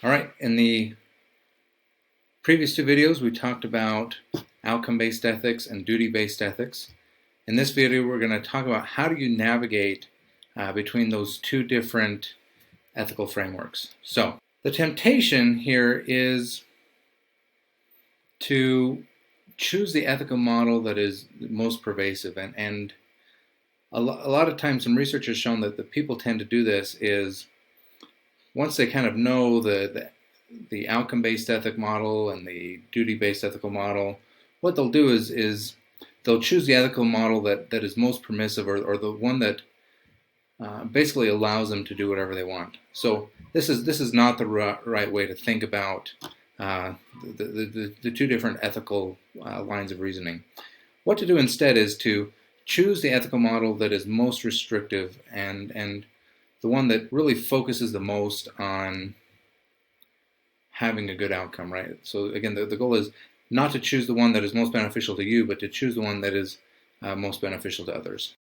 All right, in the previous two videos we talked about outcome-based ethics and duty-based ethics. In this video we're going to talk about how do you navigate between those two different ethical frameworks. So the temptation here is to choose the ethical model that is most pervasive, and a lot of times some research has shown that the people tend to do this is once they kind of know the outcome-based ethic model and the duty-based ethical model, what they'll do is they'll choose the ethical model that is most permissive, or the one that basically allows them to do whatever they want. So this is not the right way to think about the two different ethical lines of reasoning. What to do instead is to choose the ethical model that is most restrictive and the one that really focuses the most on having a good outcome, right? So again, the goal is not to choose the one that is most beneficial to you, but to choose the one that is most beneficial to others.